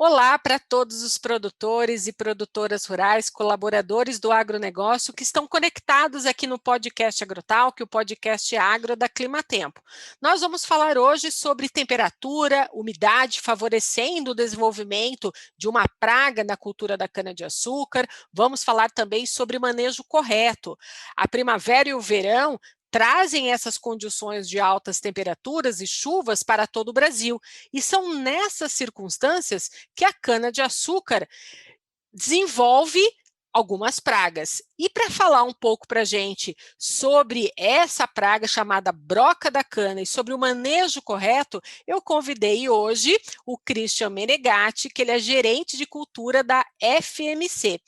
Olá para todos os produtores e produtoras rurais, colaboradores do agronegócio que estão conectados aqui no podcast Agrotalk, o podcast Agro da Climatempo. Nós vamos falar hoje sobre temperatura, umidade favorecendo o desenvolvimento de uma praga na cultura da cana-de-açúcar. Vamos falar também sobre manejo correto. A primavera e o verão trazem essas condições de altas temperaturas e chuvas para todo o Brasil. E são nessas circunstâncias que a cana-de-açúcar desenvolve algumas pragas. E para falar um pouco para a gente sobre essa praga chamada broca da cana e sobre o manejo correto, eu convidei hoje o Christian Menegatti, que ele é gerente de cultura da FMC.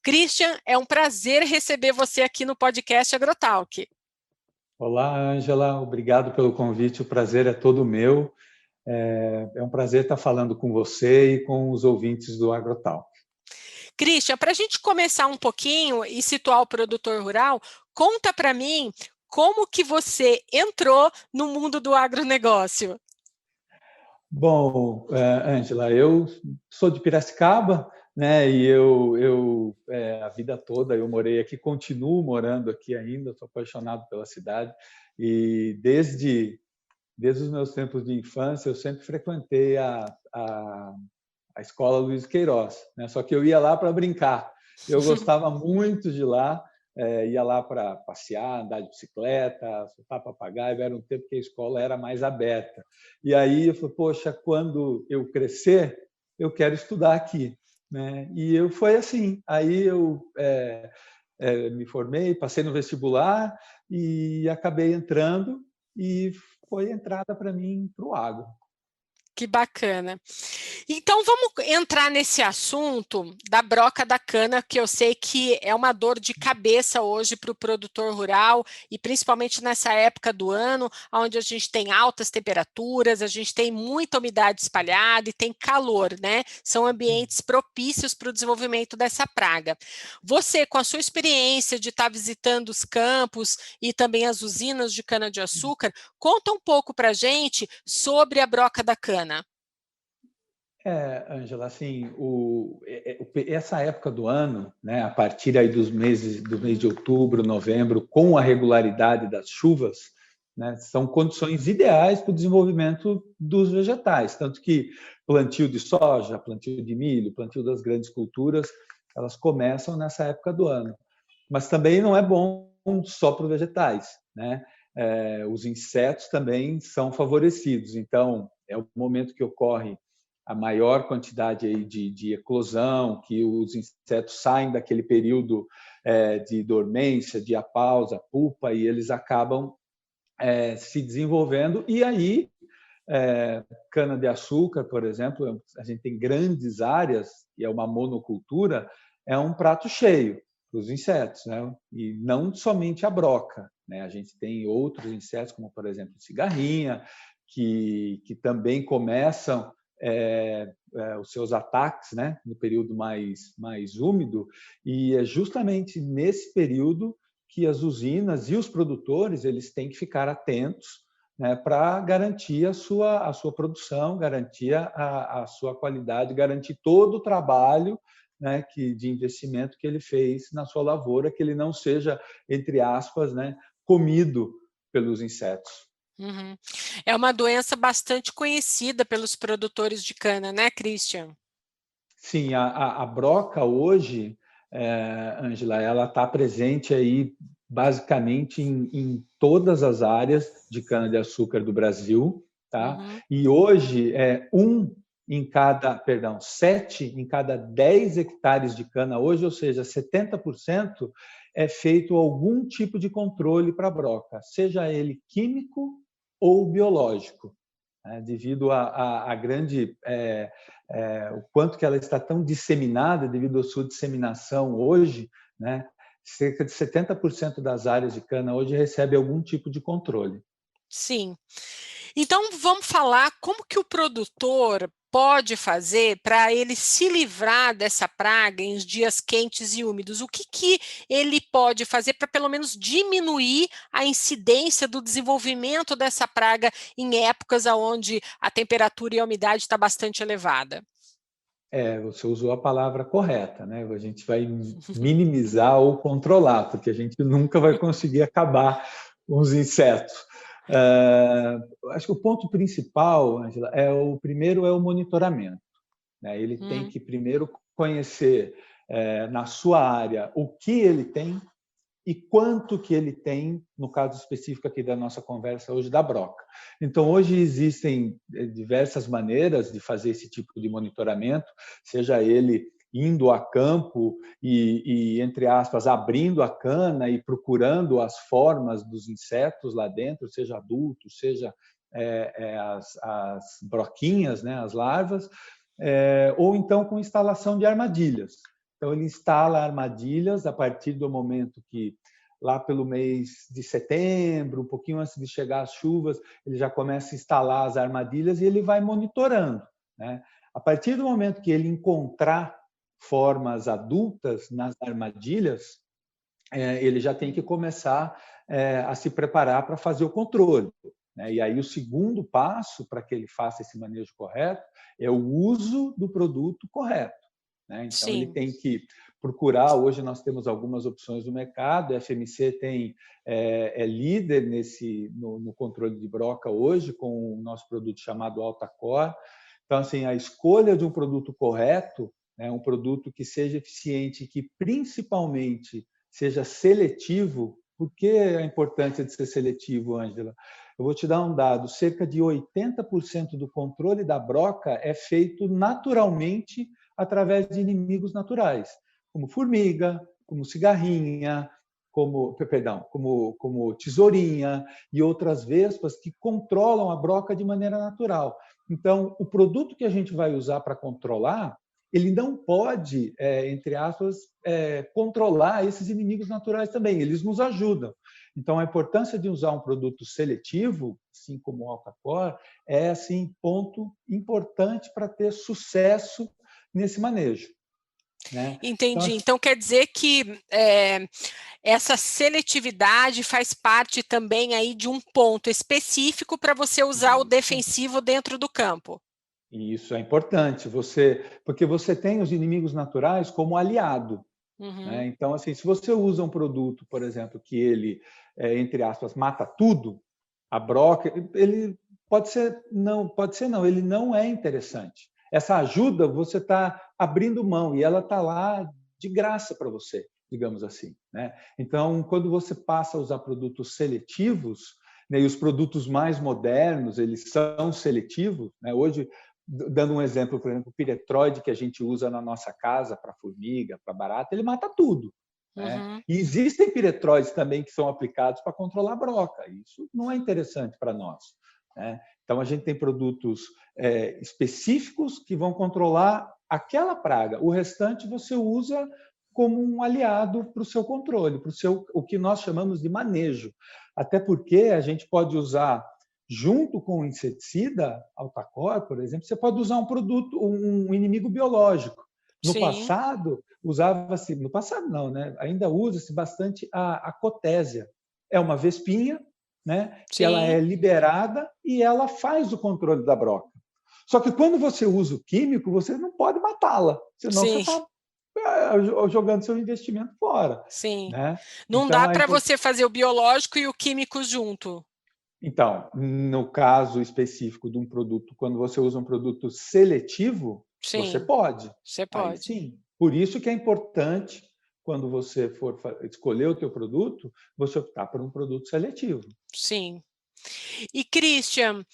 Christian, é um prazer receber você aqui no podcast Agrotalk. Olá, Ângela, obrigado pelo convite, o prazer é todo meu. É um prazer estar falando com você e com os ouvintes do Agrotalk. Christian, para a gente começar um pouquinho e situar o produtor rural, conta para mim como que você entrou no mundo do agronegócio. Bom, Ângela, eu sou de Piracicaba, né? E a vida toda eu morei aqui, continuo morando aqui ainda, sou apaixonado pela cidade e desde os meus tempos de infância eu sempre frequentei a escola Luiz Queiroz, né? Só que eu ia lá para brincar. Eu gostava muito de lá, ia lá para passear, andar de bicicleta, soltar papagaio. Era um tempo que a escola era mais aberta. E aí eu falei, poxa, quando eu crescer, eu quero estudar aqui, né? E foi assim. Aí eu me formei, passei no vestibular e acabei entrando e foi a entrada para mim para o agro. Que bacana. Então, vamos entrar nesse assunto da broca da cana, que eu sei que é uma dor de cabeça hoje para o produtor rural, e principalmente nessa época do ano, onde a gente tem altas temperaturas, a gente tem muita umidade espalhada e tem calor, né? São ambientes propícios para o desenvolvimento dessa praga. Você, com a sua experiência de estar visitando os campos e também as usinas de cana-de-açúcar, conta um pouco para a gente sobre a broca da cana. Ângela, assim, essa época do ano, né, a partir aí do mês de outubro, novembro, com a regularidade das chuvas, né, são condições ideais para o desenvolvimento dos vegetais, tanto que plantio de soja, plantio de milho, plantio das grandes culturas, elas começam nessa época do ano. Mas também não é bom só para os vegetais, né? Os insetos também são favorecidos, então é o momento que ocorre a maior quantidade aí de eclosão, que os insetos saem daquele período de dormência, de apausa, pupa, e eles acabam se desenvolvendo. E aí, cana-de-açúcar, por exemplo, a gente tem grandes áreas, e é uma monocultura, é um prato cheio para os insetos, né? E não somente a broca, né? A gente tem outros insetos, como, por exemplo, cigarrinha, que também começam os seus ataques, né, no período mais úmido, e é justamente nesse período que as usinas e os produtores eles têm que ficar atentos, né, para garantir a sua produção, garantir a sua qualidade, garantir todo o trabalho, né, de investimento que ele fez na sua lavoura, que ele não seja, entre aspas, né, comido pelos insetos. Uhum. É uma doença bastante conhecida pelos produtores de cana, né, Christian? Sim, a broca hoje, Ângela, ela está presente aí basicamente em todas as áreas de cana-de-açúcar do Brasil, tá? Uhum. E hoje sete em cada 10 hectares de cana hoje, ou seja, 70% é feito algum tipo de controle para a broca, seja ele químico ou biológico, né? Devido a grande o quanto que ela está tão disseminada devido à sua disseminação hoje, né? Cerca de 70% das áreas de cana hoje recebe algum tipo de controle. Sim. Então, vamos falar como que o produtor pode fazer para ele se livrar dessa praga em dias quentes e úmidos? O que que ele pode fazer para pelo menos diminuir a incidência do desenvolvimento dessa praga em épocas onde a temperatura e a umidade está bastante elevada? Você usou a palavra correta, né? A gente vai minimizar ou controlar, porque a gente nunca vai conseguir acabar com os insetos. Acho que o ponto principal, Angela, o primeiro é o monitoramento, né? Ele tem que primeiro conhecer na sua área o que ele tem e quanto que ele tem, no caso específico aqui da nossa conversa hoje, da broca. Então, hoje existem diversas maneiras de fazer esse tipo de monitoramento, seja ele indo a campo entre aspas, abrindo a cana e procurando as formas dos insetos lá dentro, seja adultos, seja as broquinhas, né, as larvas, ou então com instalação de armadilhas. Então, ele instala armadilhas a partir do momento que, lá pelo mês de setembro, um pouquinho antes de chegar as chuvas, ele já começa a instalar as armadilhas e ele vai monitorando, né? A partir do momento que ele encontrar formas adultas nas armadilhas, ele já tem que começar a se preparar para fazer o controle, né? E aí o segundo passo para que ele faça esse manejo correto é o uso do produto correto, né? Então, Sim. ele tem que procurar. Hoje nós temos algumas opções no mercado, a FMC é líder no controle de broca hoje, com o nosso produto chamado AltaCore. Então, assim, a escolha de um produto correto, né, um produto que seja eficiente e que principalmente seja seletivo. Por que a importância de ser seletivo, Ângela? Eu vou te dar um dado: cerca de 80% do controle da broca é feito naturalmente através de inimigos naturais, como formiga, como cigarrinha, como tesourinha e outras vespas que controlam a broca de maneira natural. Então, o produto que a gente vai usar para controlar, ele não pode, entre aspas, controlar esses inimigos naturais também. Eles nos ajudam. Então, a importância de usar um produto seletivo, assim como o AltaCore, é assim, ponto importante para ter sucesso nesse manejo, né? Entendi. Então, quer dizer que essa seletividade faz parte também aí de um ponto específico para você usar o defensivo dentro do campo. Isso é importante, porque você tem os inimigos naturais como aliado, né? Então, assim, se você usa um produto, por exemplo, que ele, entre aspas, mata tudo, a broca, ele pode ser não, ele não é interessante. Essa ajuda você está abrindo mão e ela está lá de graça para você, digamos assim, né? Então, quando você passa a usar produtos seletivos, né, e os produtos mais modernos, eles são seletivos, né? Hoje, dando um exemplo, por exemplo, o piretroide que a gente usa na nossa casa para formiga, para barata, ele mata tudo, né? E existem piretróides também que são aplicados para controlar a broca. Isso não é interessante para nós, né? Então, a gente tem produtos específicos que vão controlar aquela praga. O restante você usa como um aliado para o seu controle, para o que nós chamamos de manejo. Até porque a gente pode usar, junto com o inseticida, AltaCore, por exemplo, você pode usar um inimigo biológico. No passado, usava-se, no passado não, né? Ainda usa-se bastante a cotésia. É uma vespinha, né? Que ela é liberada e ela faz o controle da broca. Só que quando você usa o químico, você não pode matá-la, senão você está jogando seu investimento fora. Sim. Né? Não então, dá para você fazer o biológico e o químico junto. Então, no caso específico de um produto, quando você usa um produto seletivo, você pode. Você Aí pode. sim. Por isso que é importante, quando você for escolher o teu produto, você optar por um produto seletivo. Sim. E, Christian,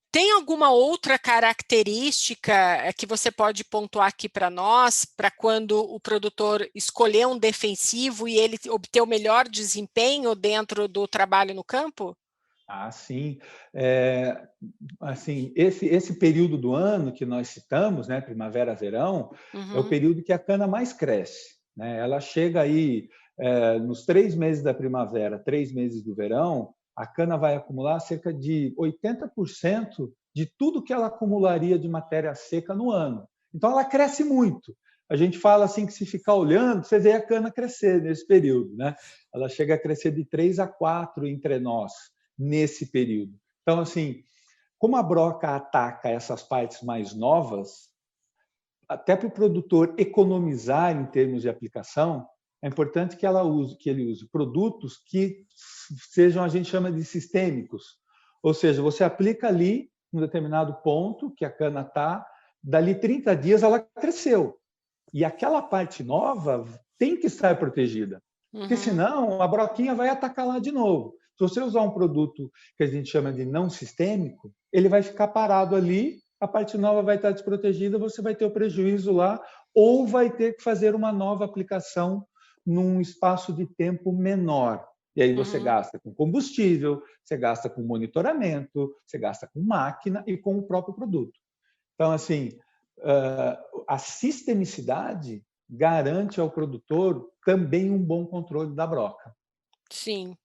tem alguma outra característica que você pode pontuar aqui para nós, para quando o produtor escolher um defensivo e ele obter o melhor desempenho dentro do trabalho no campo? Ah, sim. Assim, esse período do ano que nós citamos, né, primavera, verão, é o período que a cana mais cresce, né? Ela chega aí nos 3 meses da primavera, 3 meses do verão, a cana vai acumular cerca de 80% de tudo que ela acumularia de matéria seca no ano. Então, ela cresce muito. A gente fala assim que se ficar olhando, você vê a cana crescer nesse período, né? Ela chega a crescer de 3 a 4 entre nós nesse período. Então, assim, como a broca ataca essas partes mais novas, até para o produtor economizar em termos de aplicação, é importante que ele use produtos que sejam, a gente chama de sistêmicos. Ou seja, você aplica ali, um determinado ponto que a cana está, dali 30 dias ela cresceu. E aquela parte nova tem que estar protegida. Porque senão a broquinha vai atacar lá de novo. Se você usar um produto que a gente chama de não sistêmico, ele vai ficar parado ali, a parte nova vai estar desprotegida, você vai ter o prejuízo lá, ou vai ter que fazer uma nova aplicação num espaço de tempo menor. E aí você gasta com combustível, você gasta com monitoramento, você gasta com máquina e com o próprio produto. Então, assim, a sistemicidade garante ao produtor também um bom controle da broca. Sim.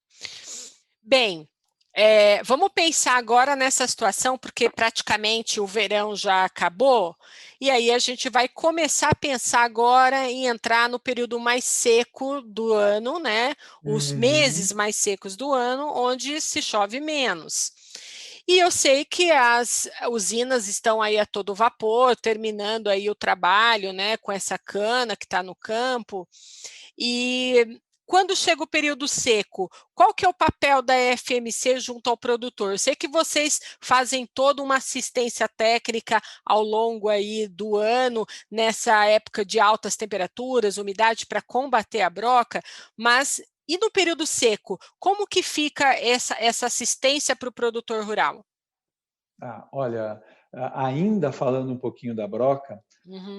Bem, vamos pensar agora nessa situação, porque praticamente o verão já acabou, e aí a gente vai começar a pensar agora em entrar no período mais seco do ano, né? Os meses mais secos do ano, onde se chove menos. E eu sei que as usinas estão aí a todo vapor, terminando aí o trabalho, né, com essa cana que está no campo. E quando chega o período seco, qual que é o papel da FMC junto ao produtor? Eu sei que vocês fazem toda uma assistência técnica ao longo aí do ano, nessa época de altas temperaturas, umidade para combater a broca, mas e no período seco, como que fica essa assistência para o produtor rural? Olha, ainda falando um pouquinho da broca,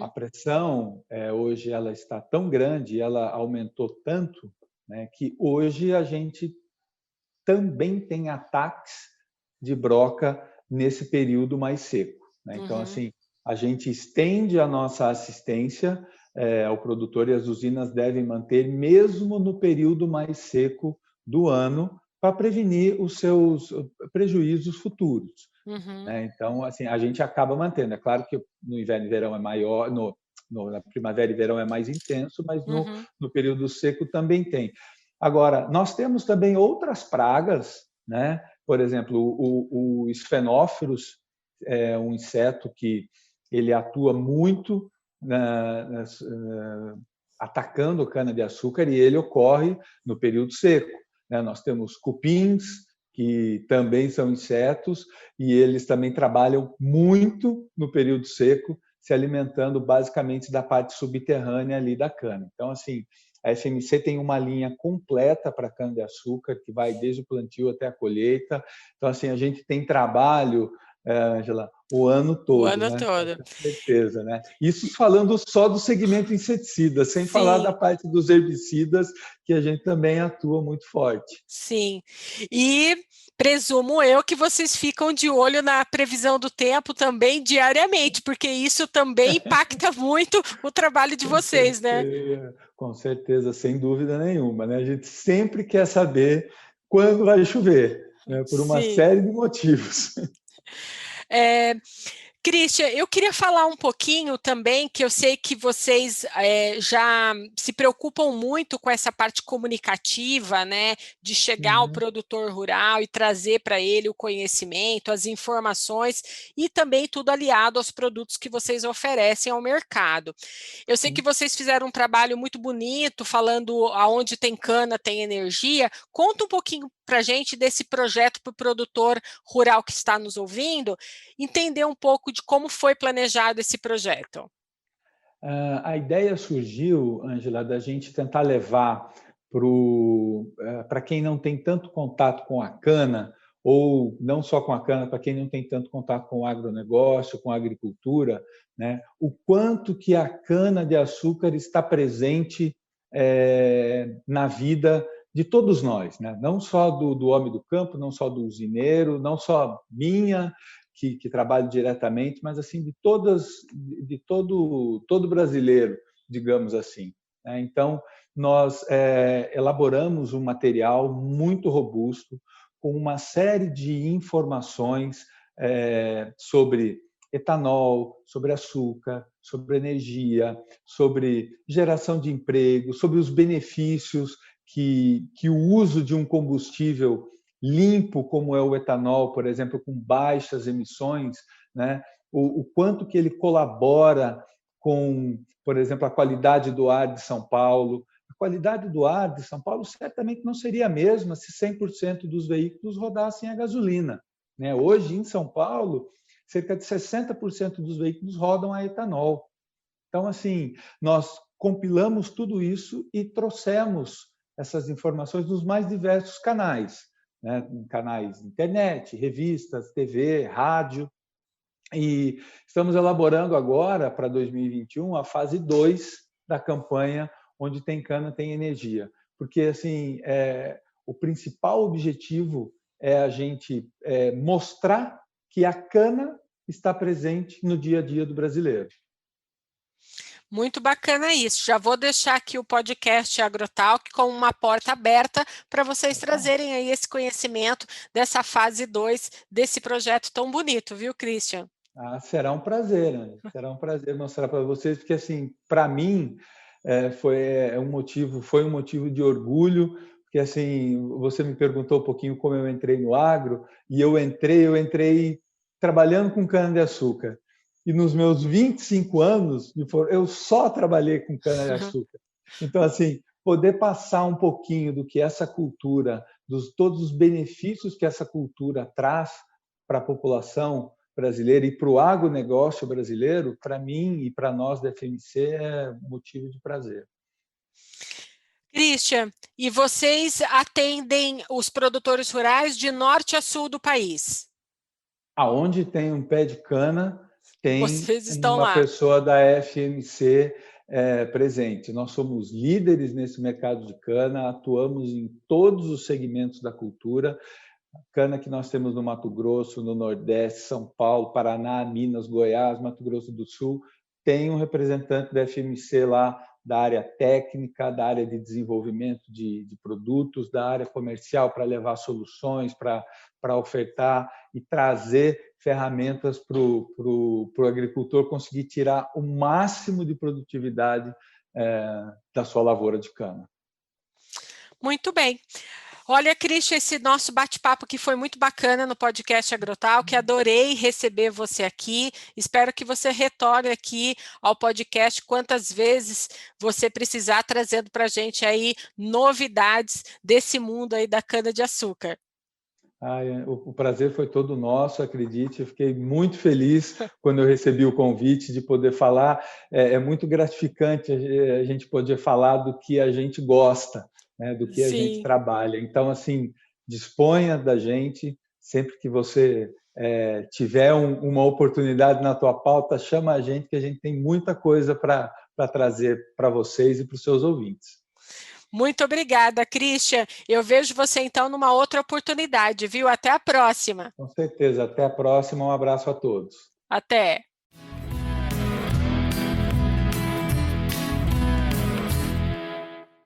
a pressão hoje ela está tão grande, ela aumentou tanto, né, que hoje a gente também tem ataques de broca nesse período mais seco, né? Então, assim, a gente estende a nossa assistência ao produtor e as usinas devem manter mesmo no período mais seco do ano para prevenir os seus prejuízos futuros. Né? Então, assim, a gente acaba mantendo. É claro que no inverno e verão é maior, na primavera e verão é mais intenso, mas no período seco também tem. Agora, nós temos também outras pragas, né? Por exemplo, o Sphenófilos é um inseto que ele atua muito atacando cana-de-açúcar e ele ocorre no período seco. Né? Nós temos cupins, que também são insetos, e eles também trabalham muito no período seco, se alimentando basicamente da parte subterrânea ali da cana. Então, assim, a FMC tem uma linha completa para cana-de-açúcar, que vai desde o plantio até a colheita. Então, assim, a gente tem trabalho, Ângela, o ano todo. O ano né? todo. Com certeza, né? Isso falando só do segmento inseticida, sem falar da Sim. parte dos herbicidas, que a gente também atua muito forte. Sim. E presumo eu que vocês ficam de olho na previsão do tempo também diariamente, porque isso também impacta muito o trabalho de vocês, né? Com certeza, sem dúvida nenhuma, né? A gente sempre quer saber quando vai chover, né? Por uma Sim. série de motivos. Christian, eu queria falar um pouquinho também, que eu sei que vocês já se preocupam muito com essa parte comunicativa, né, de chegar ao produtor rural e trazer para ele o conhecimento, as informações e também tudo aliado aos produtos que vocês oferecem ao mercado. Eu sei que vocês fizeram um trabalho muito bonito, falando aonde tem cana, tem energia. Conta um pouquinho para a gente desse projeto para o produtor rural que está nos ouvindo, entender um pouco de como foi planejado esse projeto. A ideia surgiu, Ângela, da gente tentar levar para quem não tem tanto contato com a cana, ou não só com a cana, para quem não tem tanto contato com o agronegócio, com a agricultura, né, o quanto que a cana-de-açúcar está presente na vida de todos nós, né? Não só do homem do campo, não só do usineiro, não só minha, que trabalho diretamente, mas assim de todo brasileiro, digamos assim. Então, nós elaboramos um material muito robusto, com uma série de informações sobre etanol, sobre açúcar, sobre energia, sobre geração de emprego, sobre os benefícios que o uso de um combustível limpo, como é o etanol, por exemplo, com baixas emissões, né? O quanto que ele colabora com, por exemplo, a qualidade do ar de São Paulo. A qualidade do ar de São Paulo certamente não seria a mesma se 100% dos veículos rodassem a gasolina, né? Hoje, em São Paulo, cerca de 60% dos veículos rodam a etanol. Então, assim, nós compilamos tudo isso e trouxemos essas informações nos mais diversos canais, né? Canais de internet, revistas, TV, rádio. E estamos elaborando agora, para 2021, a fase 2 da campanha Onde Tem Cana, Tem Energia. Porque, assim, o principal objetivo é a gente mostrar que a cana está presente no dia a dia do brasileiro. Muito bacana isso. Já vou deixar aqui o podcast Agrotalk com uma porta aberta para vocês trazerem aí esse conhecimento dessa fase 2 desse projeto tão bonito, viu, Christian? Será um prazer, né? Será um prazer mostrar para vocês, porque, assim, para mim, foi um motivo de orgulho, porque, assim, você me perguntou um pouquinho como eu entrei no agro, e eu entrei trabalhando com cana-de-açúcar. E nos meus 25 anos, eu só trabalhei com cana-de-açúcar. Então, assim, poder passar um pouquinho do que essa cultura, todos os benefícios que essa cultura traz para a população brasileira e para o agronegócio brasileiro, para mim e para nós da FMC, é motivo de prazer. Christian, e vocês atendem os produtores rurais de norte a sul do país? Aonde tem um pé de cana, tem Vocês estão uma lá. pessoa da FMC presente. Nós somos líderes nesse mercado de cana, atuamos em todos os segmentos da cultura. Cana que nós temos no Mato Grosso, no Nordeste, São Paulo, Paraná, Minas, Goiás, Mato Grosso do Sul, tem um representante da FMC lá, da área técnica, da área de desenvolvimento de produtos, da área comercial, para levar soluções, para ofertar e trazer ferramentas para o agricultor conseguir tirar o máximo de produtividade da sua lavoura de cana. Muito bem. Olha, Christian, esse nosso bate-papo aqui foi muito bacana no podcast Agrotalk, adorei receber você aqui, espero que você retorne aqui ao podcast quantas vezes você precisar, trazendo para a gente aí novidades desse mundo aí da cana-de-açúcar. O prazer foi todo nosso, acredite, eu fiquei muito feliz quando eu recebi o convite de poder falar, é muito gratificante a gente poder falar do que a gente gosta, né, do que a gente trabalha. Então, assim, disponha da gente, sempre que você tiver uma oportunidade na tua pauta, chama a gente, que a gente tem muita coisa para trazer para vocês e para os seus ouvintes. Muito obrigada, Christian. Eu vejo você então numa outra oportunidade, viu? Até a próxima. Com certeza, até a próxima, um abraço a todos. Até.